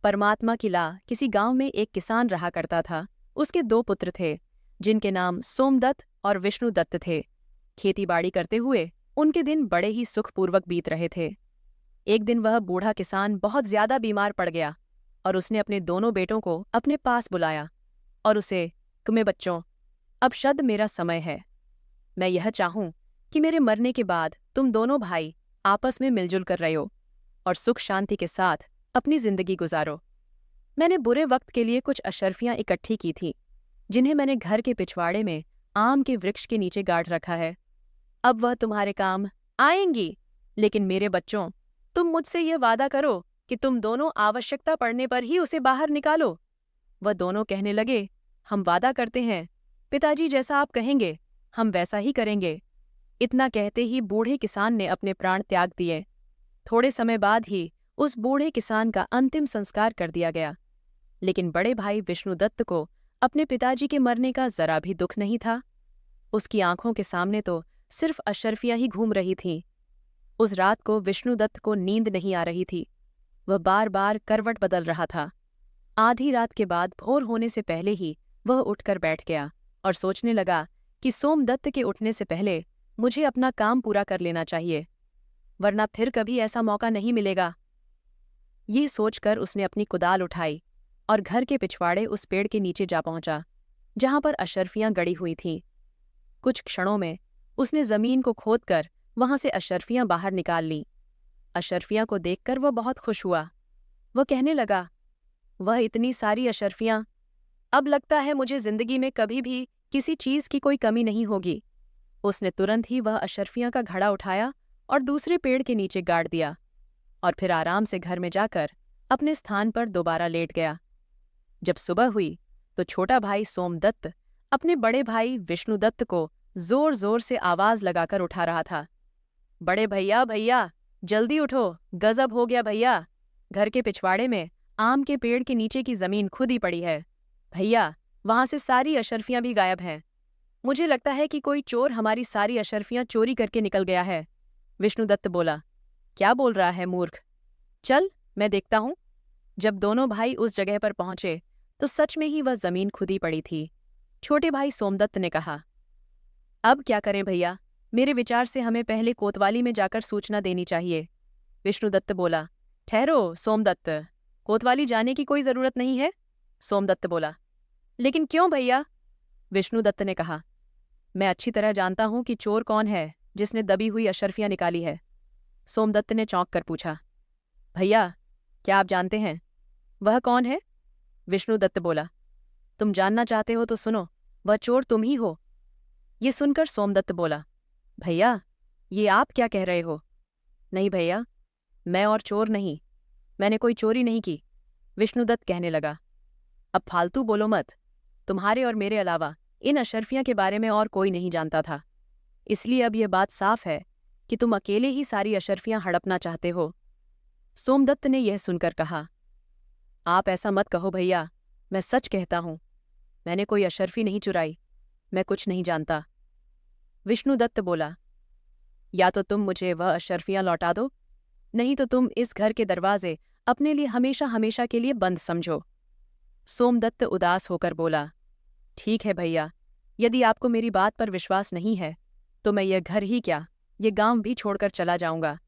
परमात्मा की ला किसी गांव में एक किसान रहा करता था। उसके दो पुत्र थे जिनके नाम सोमदत्त और विष्णुदत्त थे। खेतीबाड़ी करते हुए उनके दिन बड़े ही सुखपूर्वक बीत रहे थे। एक दिन वह बूढ़ा किसान बहुत ज्यादा बीमार पड़ गया और उसने अपने दोनों बेटों को अपने पास बुलाया और उसे, तुम्हें बच्चों, अब शद मेरा समय है। मैं यह चाहूं कि मेरे मरने के बाद तुम दोनों भाई आपस में मिलजुल कर रहो और सुख शांति के साथ अपनी जिंदगी गुजारो। मैंने बुरे वक्त के लिए कुछ अशर्फियां इकट्ठी की थी जिन्हें मैंने घर के पिछवाड़े में आम के वृक्ष के नीचे गाड़ रखा है। अब वह तुम्हारे काम आएंगी, लेकिन मेरे बच्चों, तुम मुझसे यह वादा करो कि तुम दोनों आवश्यकता पड़ने पर ही उसे बाहर निकालो। वह दोनों कहने लगे, हम वादा करते हैं पिताजी, जैसा आप कहेंगे हम वैसा ही करेंगे। इतना कहते ही बूढ़े किसान ने अपने प्राण त्याग दिए। थोड़े समय बाद ही उस बूढ़े किसान का अंतिम संस्कार कर दिया गया। लेकिन बड़े भाई विष्णुदत्त को अपने पिताजी के मरने का जरा भी दुख नहीं था। उसकी आंखों के सामने तो सिर्फ अशर्फियां ही घूम रही थीं। उस रात को विष्णुदत्त को नींद नहीं आ रही थी। वह बार बार करवट बदल रहा था। आधी रात के बाद भोर होने से पहले ही वह उठकर बैठ गया और सोचने लगा कि सोमदत्त के उठने से पहले मुझे अपना काम पूरा कर लेना चाहिए, वरना फिर कभी ऐसा मौका नहीं मिलेगा। ये सोचकर उसने अपनी कुदाल उठाई और घर के पिछवाड़े उस पेड़ के नीचे जा पहुंचा जहां पर अशर्फियां गड़ी हुई थीं। कुछ क्षणों में उसने जमीन को खोदकर वहां से अशर्फियां बाहर निकाल लीं। अशर्फियां को देखकर वह बहुत खुश हुआ। वह कहने लगा, वह इतनी सारी अशर्फियां, अब लगता है मुझे जिंदगी में कभी भी किसी चीज की कोई कमी नहीं होगी। उसने तुरंत ही वह अशर्फियां का घड़ा उठाया और दूसरे पेड़ के नीचे गाड़ दिया और फिर आराम से घर में जाकर अपने स्थान पर दोबारा लेट गया। जब सुबह हुई तो छोटा भाई सोमदत्त अपने बड़े भाई विष्णुदत्त को जोर जोर से आवाज लगाकर उठा रहा था। बड़े भैया, भैया जल्दी उठो, गजब हो गया भैया। घर के पिछवाड़े में आम के पेड़ के नीचे की जमीन खुद ही पड़ी है। भैया, वहां से सारी अशर्फियां भी गायब हैं। मुझे लगता है कि कोई चोर हमारी सारी अशर्फियां चोरी करके निकल गया है। विष्णुदत्त बोला, क्या बोल रहा है मूर्ख? चल मैं देखता हूं। जब दोनों भाई उस जगह पर पहुंचे तो सच में ही वह जमीन खुदी पड़ी थी। छोटे भाई सोमदत्त ने कहा, अब क्या करें भैया, मेरे विचार से हमें पहले कोतवाली में जाकर सूचना देनी चाहिए। विष्णुदत्त बोला, ठहरो सोमदत्त, कोतवाली जाने की कोई जरूरत नहीं है। सोमदत्त बोला, लेकिन क्यों भैया? विष्णुदत्त ने कहा, मैं अच्छी तरह जानता हूं कि चोर कौन है जिसने दबी हुई अशर्फियां निकाली है। सोमदत्त ने चौंक कर पूछा, भैया क्या आप जानते हैं वह कौन है? विष्णुदत्त बोला, तुम जानना चाहते हो तो सुनो, वह चोर तुम ही हो। ये सुनकर सोमदत्त बोला, भैया ये आप क्या कह रहे हो? नहीं भैया, मैं और चोर नहीं, मैंने कोई चोरी नहीं की। विष्णुदत्त कहने लगा, अब फालतू बोलो मत। तुम्हारे और मेरे अलावा इन अशर्फियां के बारे में और कोई नहीं जानता था, इसलिए अब यह बात साफ है कि तुम अकेले ही सारी अशर्फियां हड़पना चाहते हो। सोमदत्त ने यह सुनकर कहा, आप ऐसा मत कहो भैया, मैं सच कहता हूं, मैंने कोई अशर्फी नहीं चुराई, मैं कुछ नहीं जानता। विष्णुदत्त बोला, या तो तुम मुझे वह अशर्फियां लौटा दो, नहीं तो तुम इस घर के दरवाजे अपने लिए हमेशा हमेशा के लिए बंद समझो। सोमदत्त उदास होकर बोला, ठीक है भैया, यदि आपको मेरी बात पर विश्वास नहीं है तो मैं यह घर ही क्या, ये गांव भी छोड़कर चला जाऊंगा।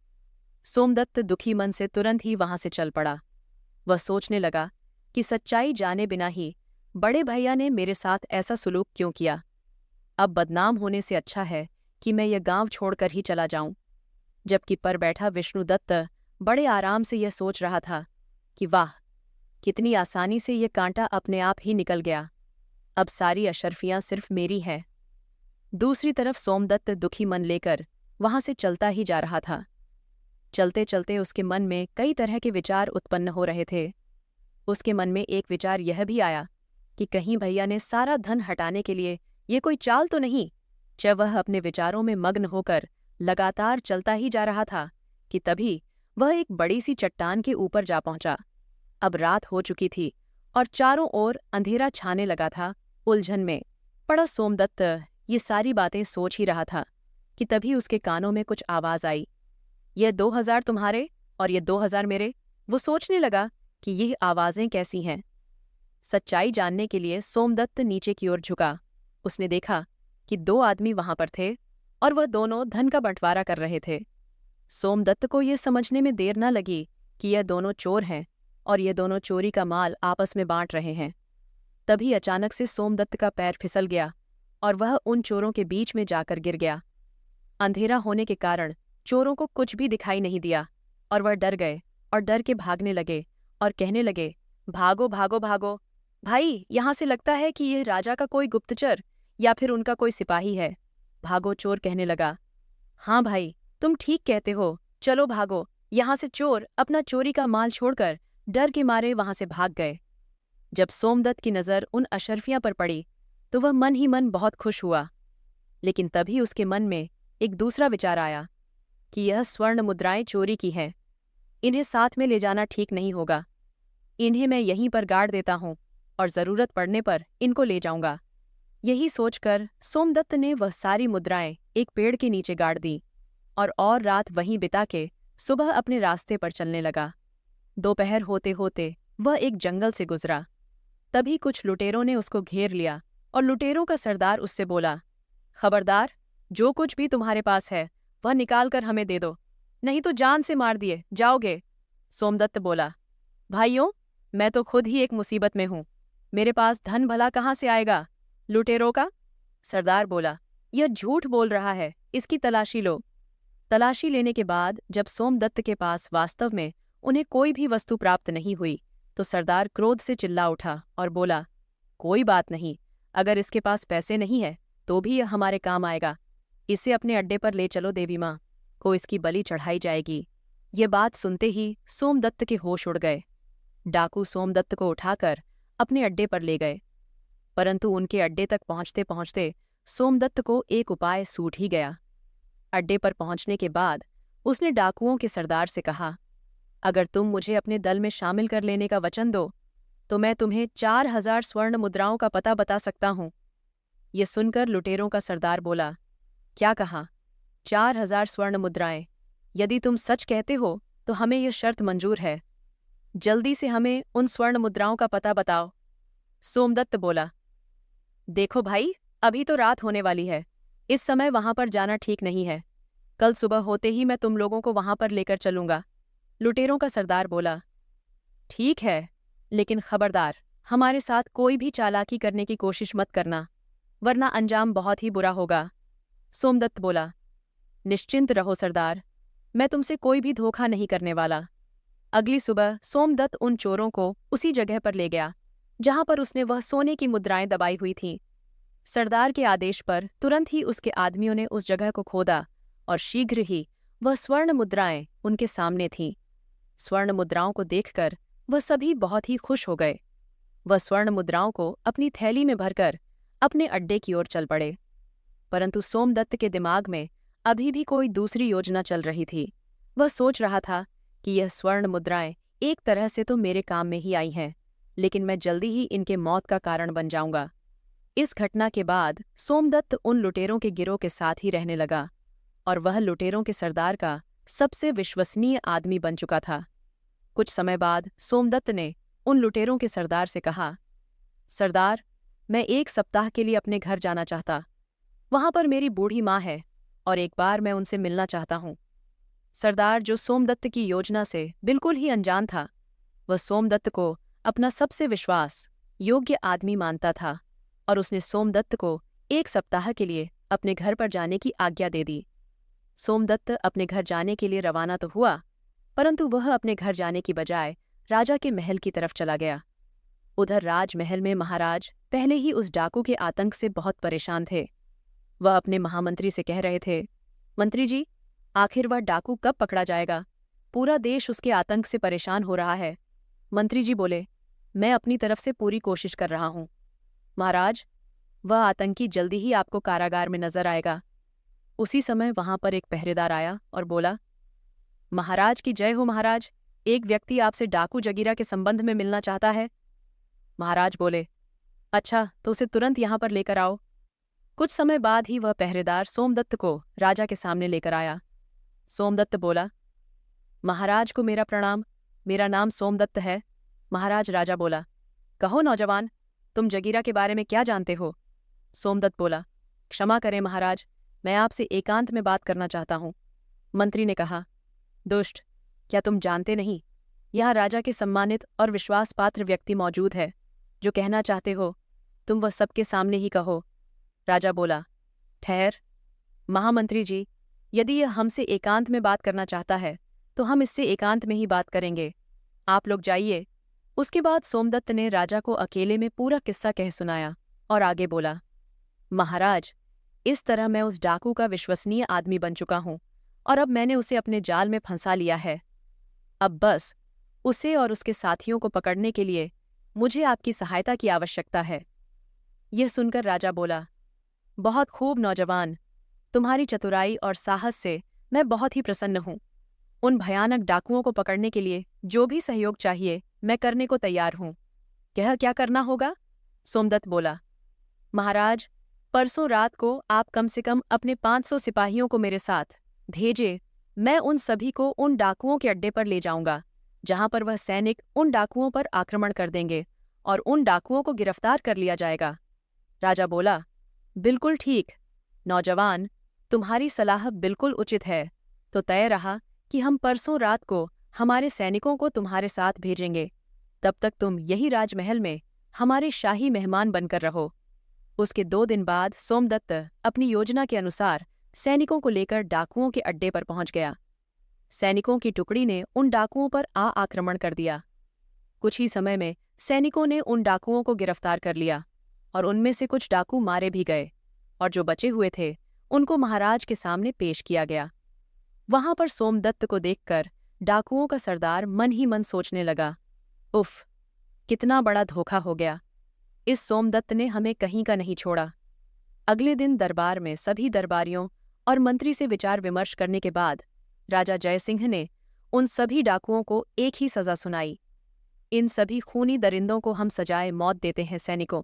सोमदत्त दुखी मन से तुरंत ही वहां से चल पड़ा। वह सोचने लगा कि सच्चाई जाने बिना ही बड़े भैया ने मेरे साथ ऐसा सुलूक क्यों किया। अब बदनाम होने से अच्छा है कि मैं यह गांव छोड़कर ही चला जाऊं। जबकि पर बैठा विष्णुदत्त बड़े आराम से यह सोच रहा था कि वाह, कितनी आसानी से यह कांटा अपने आप ही निकल गया, अब सारी अशर्फियां सिर्फ मेरी हैं। दूसरी तरफ सोमदत्त दुखी मन लेकर वहां से चलता ही जा रहा था। चलते चलते उसके मन में कई तरह के विचार उत्पन्न हो रहे थे। उसके मन में एक विचार यह भी आया कि कहीं भैया ने सारा धन हटाने के लिए ये कोई चाल तो नहीं। जब वह अपने विचारों में मग्न होकर लगातार चलता ही जा रहा था कि तभी वह एक बड़ी सी चट्टान के ऊपर जा पहुंचा। अब रात हो चुकी थी और चारों ओर अंधेरा छाने लगा था। उलझन में पड़ा सोमदत्त ये सारी बातें सोच ही रहा था कि तभी उसके कानों में कुछ आवाज आई, यह 2000 तुम्हारे और ये 2000 मेरे। वो सोचने लगा कि यह आवाजें कैसी हैं। सच्चाई जानने के लिए सोमदत्त नीचे की ओर झुका। उसने देखा कि दो आदमी वहां पर थे और वह दोनों धन का बंटवारा कर रहे थे। सोमदत्त को यह समझने में देर न लगी कि यह दोनों चोर हैं और ये दोनों चोरी का माल आपस में बांट रहे हैं। तभी अचानक से सोमदत्त का पैर फिसल गया और वह उन चोरों के बीच में जाकर गिर गया। अंधेरा होने के कारण चोरों को कुछ भी दिखाई नहीं दिया और वह डर गए और डर के भागने लगे और कहने लगे, भागो भागो भागो भाई, यहाँ से लगता है कि यह राजा का कोई गुप्तचर या फिर उनका कोई सिपाही है। भागो, चोर कहने लगा। हाँ भाई, तुम ठीक कहते हो, चलो भागो यहाँ से। चोर अपना चोरी का माल छोड़कर डर के मारे वहां से भाग गए। जब सोमदत्त की नज़र उन अशरफियां पर पड़ी तो वह मन ही मन बहुत खुश हुआ, लेकिन तभी उसके मन में एक दूसरा विचार आया कि यह स्वर्ण मुद्राएं चोरी की हैं, इन्हें साथ में ले जाना ठीक नहीं होगा। इन्हें मैं यहीं पर गाड़ देता हूँ और ज़रूरत पड़ने पर इनको ले जाऊंगा। यही सोचकर सोमदत्त ने वह सारी मुद्राएं एक पेड़ के नीचे गाड़ दी और रात वहीं बिता के सुबह अपने रास्ते पर चलने लगा। दोपहर होते होते वह एक जंगल से गुजरा। तभी कुछ लुटेरों ने उसको घेर लिया और लुटेरों का सरदार उससे बोला, खबरदार, जो कुछ भी तुम्हारे पास है वह निकाल कर हमें दे दो, नहीं तो जान से मार दिए जाओगे। सोमदत्त बोला, भाइयों, मैं तो खुद ही एक मुसीबत में हूँ, मेरे पास धन भला कहाँ से आएगा? लुटेरों का? सरदार बोला, यह झूठ बोल रहा है, इसकी तलाशी लो। तलाशी लेने के बाद जब सोमदत्त के पास वास्तव में उन्हें कोई भी वस्तु प्राप्त नहीं हुई तो सरदार क्रोध से चिल्ला उठा और बोला, कोई बात नहीं, अगर इसके पास पैसे नहीं है तो भी यह हमारे काम आएगा। इसे अपने अड्डे पर ले चलो, देवी माँ को इसकी बलि चढ़ाई जाएगी। ये बात सुनते ही सोमदत्त के होश उड़ गए। डाकू सोमदत्त को उठाकर अपने अड्डे पर ले गए, परंतु उनके अड्डे तक पहुंचते पहुंचते सोमदत्त को एक उपाय सूझ ही गया। अड्डे पर पहुंचने के बाद उसने डाकुओं के सरदार से कहा, अगर तुम मुझे अपने दल में शामिल कर लेने का वचन दो तो मैं तुम्हें 4000 स्वर्ण मुद्राओं का पता बता सकता हूँ। ये सुनकर लुटेरों का सरदार बोला, क्या कहा? 4000 स्वर्ण मुद्राएं? यदि तुम सच कहते हो तो हमें यह शर्त मंजूर है। जल्दी से हमें उन स्वर्ण मुद्राओं का पता बताओ। सोमदत्त बोला, देखो भाई, अभी तो रात होने वाली है, इस समय वहां पर जाना ठीक नहीं है। कल सुबह होते ही मैं तुम लोगों को वहां पर लेकर चलूंगा। लुटेरों का सरदार बोला, ठीक है, लेकिन खबरदार, हमारे साथ कोई भी चालाकी करने की कोशिश मत करना, वरना अंजाम बहुत ही बुरा होगा। सोमदत्त बोला, निश्चिंत रहो सरदार, मैं तुमसे कोई भी धोखा नहीं करने वाला। अगली सुबह सोमदत्त उन चोरों को उसी जगह पर ले गया जहां पर उसने वह सोने की मुद्राएं दबाई हुई थीं। सरदार के आदेश पर तुरंत ही उसके आदमियों ने उस जगह को खोदा और शीघ्र ही वह स्वर्ण मुद्राएं उनके सामने थीं। स्वर्ण मुद्राओं को देखकर वह सभी बहुत ही खुश हो गए। वह स्वर्ण मुद्राओं को अपनी थैली में भरकर अपने अड्डे की ओर चल पड़े, परंतु सोमदत्त के दिमाग में अभी भी कोई दूसरी योजना चल रही थी। वह सोच रहा था कि यह स्वर्ण मुद्राएं एक तरह से तो मेरे काम में ही आई हैं, लेकिन मैं जल्दी ही इनके मौत का कारण बन जाऊंगा। इस घटना के बाद सोमदत्त उन लुटेरों के गिरोह के साथ ही रहने लगा और वह लुटेरों के सरदार का सबसे विश्वसनीय आदमी बन चुका था। कुछ समय बाद सोमदत्त ने उन लुटेरों के सरदार से कहा, सरदार, मैं 1 सप्ताह के लिए अपने घर जाना चाहता। वहां पर मेरी बूढ़ी माँ है और एक बार मैं उनसे मिलना चाहता हूँ। सरदार, जो सोमदत्त की योजना से बिल्कुल ही अनजान था, वह सोमदत्त को अपना सबसे विश्वास योग्य आदमी मानता था और उसने सोमदत्त को 1 सप्ताह के लिए अपने घर पर जाने की आज्ञा दे दी। सोमदत्त अपने घर जाने के लिए रवाना तो हुआ, परंतु वह अपने घर जाने की बजाय राजा के महल की तरफ चला गया। उधर राजमहल में महाराज पहले ही उस डाकू के आतंक से बहुत परेशान थे। वह अपने महामंत्री से कह रहे थे, मंत्री जी, आखिर वह डाकू कब पकड़ा जाएगा? पूरा देश उसके आतंक से परेशान हो रहा है। मंत्री जी बोले, मैं अपनी तरफ से पूरी कोशिश कर रहा हूँ। महाराज, वह आतंकी जल्दी ही आपको कारागार में नजर आएगा। उसी समय वहां पर एक पहरेदार आया और बोला, महाराज की जय हो महाराज, एक व्यक्ति आपसे डाकू जगीरा के संबंध में मिलना चाहता है। महाराज बोले, अच्छा, तो उसे तुरंत यहाँ पर लेकर आओ। कुछ समय बाद ही वह पहरेदार सोमदत्त को राजा के सामने लेकर आया। सोमदत्त बोला, महाराज को मेरा प्रणाम, मेरा नाम सोमदत्त है। महाराज राजा बोला, कहो नौजवान, तुम जगीरा के बारे में क्या जानते हो? सोमदत्त बोला, क्षमा करें महाराज, मैं आपसे एकांत में बात करना चाहता हूँ। मंत्री ने कहा, दुष्ट, क्या तुम जानते नहीं, यहाँ राजा के सम्मानित और विश्वासपात्र व्यक्ति मौजूद है। जो कहना चाहते हो तुम वह सबके सामने ही कहो। राजा बोला, ठहर महामंत्री जी, यदि यह हमसे एकांत में बात करना चाहता है तो हम इससे एकांत में ही बात करेंगे। आप लोग जाइए। उसके बाद सोमदत्त ने राजा को अकेले में पूरा किस्सा कह सुनाया और आगे बोला, महाराज, इस तरह मैं उस डाकू का विश्वसनीय आदमी बन चुका हूं और अब मैंने उसे अपने जाल में फंसा लिया है। अब बस उसे और उसके साथियों को पकड़ने के लिए मुझे आपकी सहायता की आवश्यकता है। यह सुनकर राजा बोला, बहुत खूब नौजवान, तुम्हारी चतुराई और साहस से मैं बहुत ही प्रसन्न हूं। उन भयानक डाकुओं को पकड़ने के लिए जो भी सहयोग चाहिए मैं करने को तैयार हूं। यह क्या करना होगा? सोमदत्त बोला, महाराज, परसों रात को आप कम से कम अपने 500 सिपाहियों को मेरे साथ भेजे। मैं उन सभी को उन डाकुओं के अड्डे पर ले जाऊंगा जहां पर वह सैनिक उन डाकुओं पर आक्रमण कर देंगे और उन डाकुओं को गिरफ्तार कर लिया जाएगा। राजा बोला, बिल्कुल ठीक नौजवान, तुम्हारी सलाह बिल्कुल उचित है। तो तय रहा कि हम परसों रात को हमारे सैनिकों को तुम्हारे साथ भेजेंगे। तब तक तुम यही राजमहल में हमारे शाही मेहमान बनकर रहो। उसके 2 दिन बाद सोमदत्त अपनी योजना के अनुसार सैनिकों को लेकर डाकुओं के अड्डे पर पहुंच गया। सैनिकों की टुकड़ी ने उन डाकुओं पर आक्रमण कर दिया। कुछ ही समय में सैनिकों ने उन डाकुओं को गिरफ्तार कर लिया और उनमें से कुछ डाकू मारे भी गए और जो बचे हुए थे उनको महाराज के सामने पेश किया गया। वहां पर सोमदत्त को देखकर डाकुओं का सरदार मन ही मन सोचने लगा, उफ, कितना बड़ा धोखा हो गया। इस सोमदत्त ने हमें कहीं का नहीं छोड़ा। अगले दिन दरबार में सभी दरबारियों और मंत्री से विचार विमर्श करने के बाद राजा जयसिंह ने उन सभी डाकुओं को एक ही सजा सुनाई। इन सभी खूनी दरिंदों को हम सजाए मौत देते हैं सैनिकों।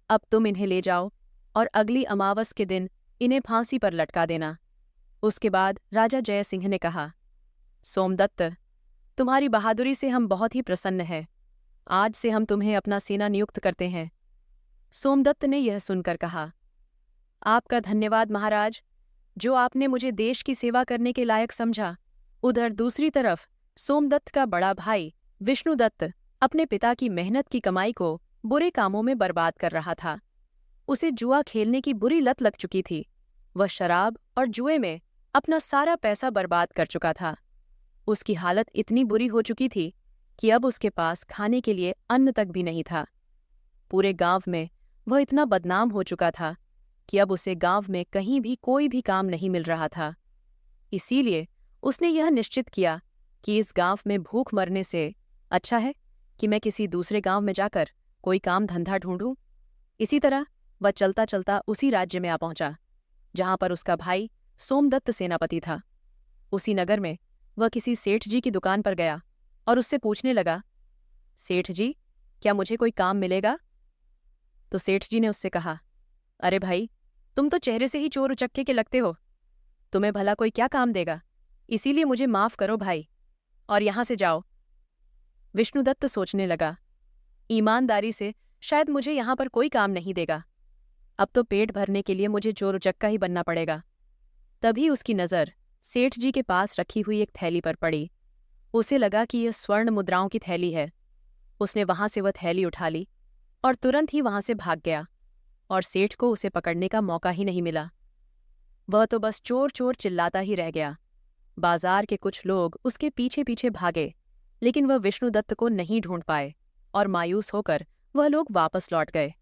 अब तुम इन्हें ले जाओ और अगली अमावस के दिन इन्हें फांसी पर लटका देना। उसके बाद राजा जयसिंह ने कहा, सोमदत्त, तुम्हारी बहादुरी से हम बहुत ही प्रसन्न हैं। आज से हम तुम्हें अपना सेना नियुक्त करते हैं। सोमदत्त ने यह सुनकर कहा, आपका धन्यवाद महाराज, जो आपने मुझे देश की सेवा करने के लायक समझा। उधर दूसरी तरफ सोमदत्त का बड़ा भाई विष्णुदत्त अपने पिता की मेहनत की कमाई को बुरे कामों में बर्बाद कर रहा था। उसे जुआ खेलने की बुरी लत लग चुकी थी। वह शराब और जुए में अपना सारा पैसा बर्बाद कर चुका था। उसकी हालत इतनी बुरी हो चुकी थी कि अब उसके पास खाने के लिए अन्न तक भी नहीं था। पूरे गांव में वह इतना बदनाम हो चुका था कि अब उसे गांव में कहीं भी कोई भी काम नहीं मिल रहा था। इसीलिए उसने यह निश्चित किया कि इस गांव में भूख मरने से अच्छा है कि मैं किसी दूसरे गांव में जाकर कोई काम धंधा ढूंढूं। इसी तरह वह चलता चलता उसी राज्य में आ पहुंचा जहां पर उसका भाई सोमदत्त सेनापति था। उसी नगर में वह किसी सेठ जी की दुकान पर गया और उससे पूछने लगा, सेठ जी, क्या मुझे कोई काम मिलेगा? तो सेठ जी ने उससे कहा, अरे भाई, तुम तो चेहरे से ही चोर उचक्के के लगते हो। तुम्हें भला कोई क्या काम देगा? इसीलिए मुझे माफ करो भाई, और यहां से जाओ। विष्णुदत्त सोचने लगा, ईमानदारी से शायद मुझे यहां पर कोई काम नहीं देगा। अब तो पेट भरने के लिए मुझे चोर उचक्का ही बनना पड़ेगा। तभी उसकी नज़र सेठ जी के पास रखी हुई एक थैली पर पड़ी। उसे लगा कि यह स्वर्ण मुद्राओं की थैली है। उसने वहां से वह थैली उठा ली और तुरंत ही वहां से भाग गया और सेठ को उसे पकड़ने का मौका ही नहीं मिला। वह तो बस चोर चोर चिल्लाता ही रह गया। बाजार के कुछ लोग उसके पीछे पीछे भागे, लेकिन वह विष्णुदत्त को नहीं ढूंढ पाए और मायूस होकर वह लोग वापस लौट गए।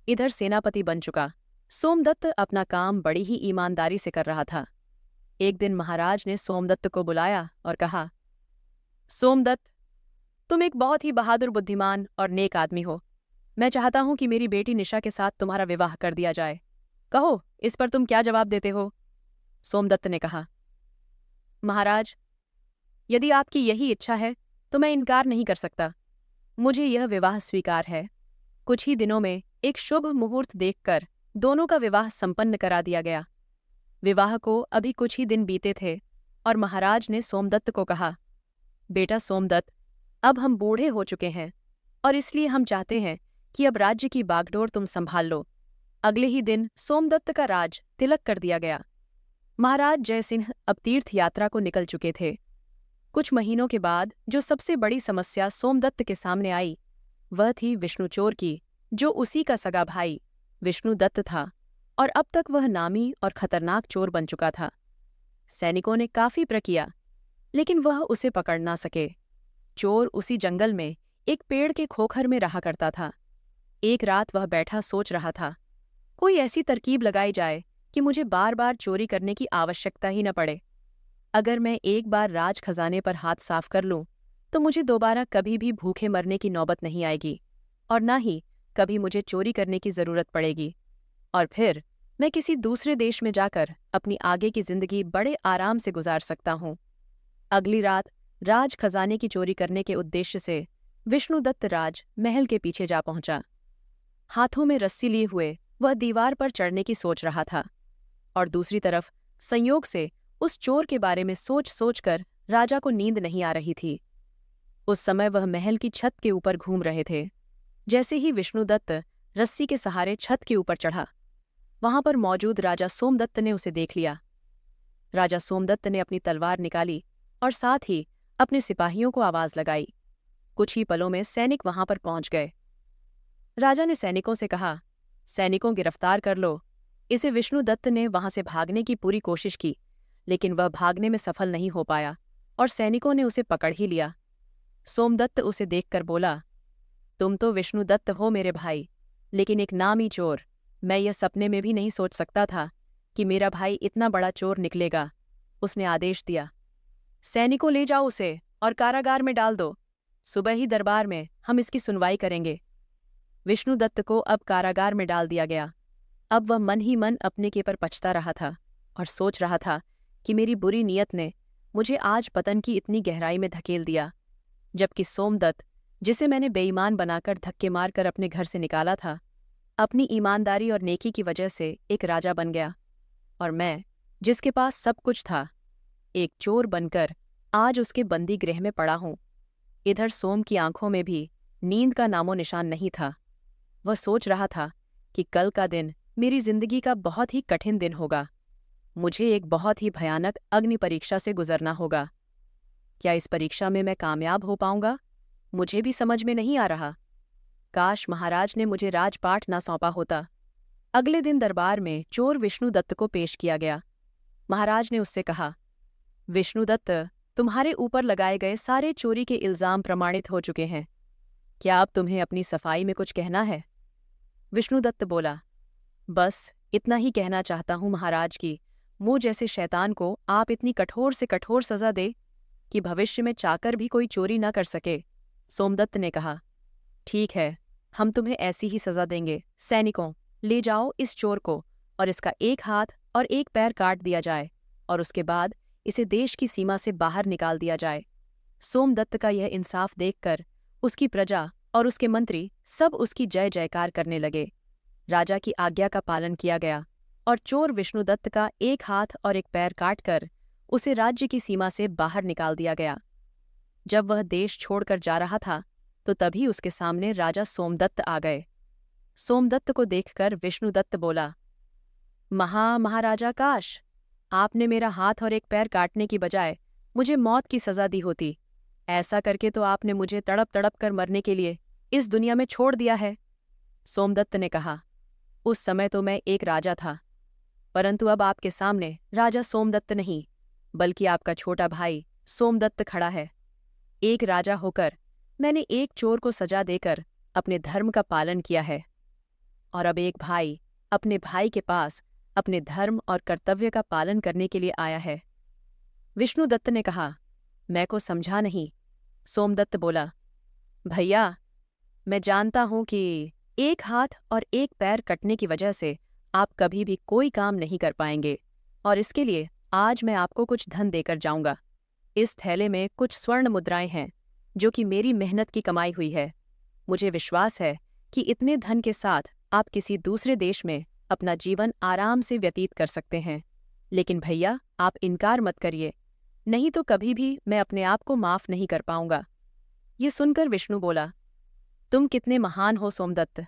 इधर सेनापति बन चुका सोमदत्त अपना काम बड़ी ही ईमानदारी से कर रहा था। एक दिन महाराज ने सोमदत्त को बुलाया और कहा, सोमदत्त, तुम एक बहुत ही बहादुर, बुद्धिमान और नेक आदमी हो। मैं चाहता हूं कि मेरी बेटी निशा के साथ तुम्हारा विवाह कर दिया जाए। कहो, इस पर तुम क्या जवाब देते हो? सोमदत्त ने कहा, महाराज, यदि आपकी यही इच्छा है तो मैं इनकार नहीं कर सकता। मुझे यह विवाह स्वीकार है। कुछ ही दिनों में एक शुभ मुहूर्त देखकर दोनों का विवाह संपन्न करा दिया गया। विवाह को अभी कुछ ही दिन बीते थे और महाराज ने सोमदत्त को कहा, बेटा सोमदत्त, अब हम बूढ़े हो चुके हैं और इसलिए हम चाहते हैं कि अब राज्य की बागडोर तुम संभाल लो। अगले ही दिन सोमदत्त का राज तिलक कर दिया गया। महाराज जयसिंह अब तीर्थ यात्रा को निकल चुके थे। कुछ महीनों के बाद जो सबसे बड़ी समस्या सोमदत्त के सामने आई वह थी विष्णुचोर की, जो उसी का सगा भाई विष्णुदत्त था और अब तक वह नामी और खतरनाक चोर बन चुका था। सैनिकों ने काफी प्रकिया लेकिन वह उसे पकड़ ना सके। चोर उसी जंगल में एक पेड़ के खोखर में रहा करता था। एक रात वह बैठा सोच रहा था, कोई ऐसी तरकीब लगाई जाए कि मुझे बार बार चोरी करने की आवश्यकता ही न पड़े। अगर मैं एक बार राज खजाने पर हाथ साफ कर लूं तो मुझे दोबारा कभी भी भूखे मरने की नौबत नहीं आएगी और न ही कभी मुझे चोरी करने की जरूरत पड़ेगी। और फिर मैं किसी दूसरे देश में जाकर अपनी आगे की जिंदगी बड़े आराम से गुजार सकता हूँ। अगली रात राज खजाने की चोरी करने के उद्देश्य से विष्णुदत्त राज महल के पीछे जा पहुंचा। हाथों में रस्सी लिए हुए वह दीवार पर चढ़ने की सोच रहा था और दूसरी तरफ संयोग से उस चोर के बारे में सोच सोचकर राजा को नींद नहीं आ रही थी। उस समय वह महल की छत के ऊपर घूम रहे थे। जैसे ही विष्णुदत्त रस्सी के सहारे छत के ऊपर चढ़ा, वहां पर मौजूद राजा सोमदत्त ने उसे देख लिया। राजा सोमदत्त ने अपनी तलवार निकाली और साथ ही अपने सिपाहियों को आवाज लगाई। कुछ ही पलों में सैनिक वहां पर पहुंच गए। राजा ने सैनिकों से कहा, सैनिकों गिरफ्तार कर लो। इसे विष्णुदत्त ने वहां से भागने की पूरी कोशिश की लेकिन वह भागने में सफल नहीं हो पाया और सैनिकों ने उसे पकड़ ही लिया। सोमदत्त उसे देखकर बोला, तुम तो विष्णुदत्त हो मेरे भाई, लेकिन एक नामी चोर। मैं यह सपने में भी नहीं सोच सकता था कि मेरा भाई इतना बड़ा चोर निकलेगा। उसने आदेश दिया, सैनिकों ले जाओ उसे और कारागार में डाल दो। सुबह ही दरबार में हम इसकी सुनवाई करेंगे। विष्णुदत्त को अब कारागार में डाल दिया गया। अब वह मन ही मन अपने के पर पछता रहा था और सोच रहा था कि मेरी बुरी नीयत ने मुझे आज पतन की इतनी गहराई में धकेल दिया, जबकि सोमदत्त, जिसे मैंने बेईमान बनाकर धक्के मारकर अपने घर से निकाला था, अपनी ईमानदारी और नेकी की वजह से एक राजा बन गया और मैं, जिसके पास सब कुछ था, एक चोर बनकर आज उसके बंदी गृह में पड़ा हूं। इधर सोम की आंखों में भी नींद का नामो निशान नहीं था। वह सोच रहा था कि कल का दिन मेरी जिंदगी का बहुत ही कठिन दिन होगा। मुझे एक बहुत ही भयानक अग्नि परीक्षा से गुजरना होगा। क्या इस परीक्षा में मैं कामयाब हो पाऊंगा? मुझे भी समझ में नहीं आ रहा। काश महाराज ने मुझे राजपाट ना सौंपा होता। अगले दिन दरबार में चोर विष्णुदत्त को पेश किया गया। महाराज ने उससे कहा, विष्णुदत्त, तुम्हारे ऊपर लगाए गए सारे चोरी के इल्जाम प्रमाणित हो चुके हैं। क्या अब तुम्हें अपनी सफाई में कुछ कहना है? विष्णुदत्त बोला, बस इतना ही कहना चाहता हूं महाराज की मुझ जैसे शैतान को आप इतनी कठोर से कठोर सजा दे कि भविष्य में चाकर भी कोई चोरी न कर सके। सोमदत्त ने कहा, ठीक है, हम तुम्हें ऐसी ही सजा देंगे। सैनिकों, ले जाओ इस चोर को और इसका एक हाथ और एक पैर काट दिया जाए और उसके बाद इसे देश की सीमा से बाहर निकाल दिया जाए। सोमदत्त का यह इंसाफ देखकर उसकी प्रजा और उसके मंत्री सब उसकी जय जयकार करने लगे। राजा की आज्ञा का पालन किया गया और चोर विष्णुदत्त का एक हाथ और एक पैर काटकर उसे राज्य की सीमा से बाहर निकाल दिया गया। जब वह देश छोड़कर जा रहा था तो तभी उसके सामने राजा सोमदत्त आ गए। सोमदत्त को देखकर विष्णुदत्त बोला, महाराजा काश, आपने मेरा हाथ और एक पैर काटने की बजाय मुझे मौत की सजा दी होती। ऐसा करके तो आपने मुझे तड़प तड़प कर मरने के लिए इस दुनिया में छोड़ दिया है। सोमदत्त ने कहा, उस समय तो मैं एक राजा था, परंतु अब आपके सामने राजा सोमदत्त नहीं बल्कि आपका छोटा भाई सोमदत्त खड़ा है। एक राजा होकर मैंने एक चोर को सजा देकर अपने धर्म का पालन किया है और अब एक भाई अपने भाई के पास अपने धर्म और कर्तव्य का पालन करने के लिए आया है। विष्णुदत्त ने कहा, मैं को समझा नहीं। सोमदत्त बोला, भैया, मैं जानता हूं कि एक हाथ और एक पैर कटने की वजह से आप कभी भी कोई काम नहीं कर पाएंगे और इसके लिए आज मैं आपको कुछ धन देकर जाऊंगा। इस थैले में कुछ स्वर्ण मुद्राएं हैं जो कि मेरी मेहनत की कमाई हुई है। मुझे विश्वास है कि इतने धन के साथ आप किसी दूसरे देश में अपना जीवन आराम से व्यतीत कर सकते हैं। लेकिन भैया, आप इनकार मत करिए, नहीं तो कभी भी मैं अपने आप को माफ नहीं कर पाऊंगा। ये सुनकर विष्णु बोला, तुम कितने महान हो सोमदत्त।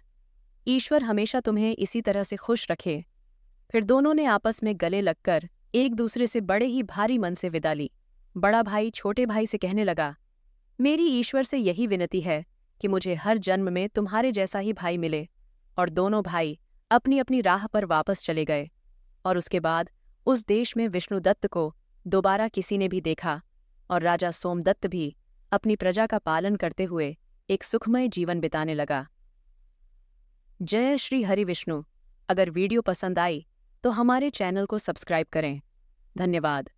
ईश्वर हमेशा तुम्हें इसी तरह से खुश रखे। फिर दोनों ने आपस में गले लगकर एक दूसरे से बड़े ही भारी मन से विदा ली। बड़ा भाई छोटे भाई से कहने लगा, मेरी ईश्वर से यही विनती है कि मुझे हर जन्म में तुम्हारे जैसा ही भाई मिले। और दोनों भाई अपनी अपनी राह पर वापस चले गए। और उसके बाद उस देश में विष्णुदत्त को दोबारा किसी ने भी देखा और राजा सोमदत्त भी अपनी प्रजा का पालन करते हुए एक सुखमय जीवन बिताने लगा। जय श्री हरि विष्णु। अगर वीडियो पसंद आई तो हमारे चैनल को सब्सक्राइब करें। धन्यवाद।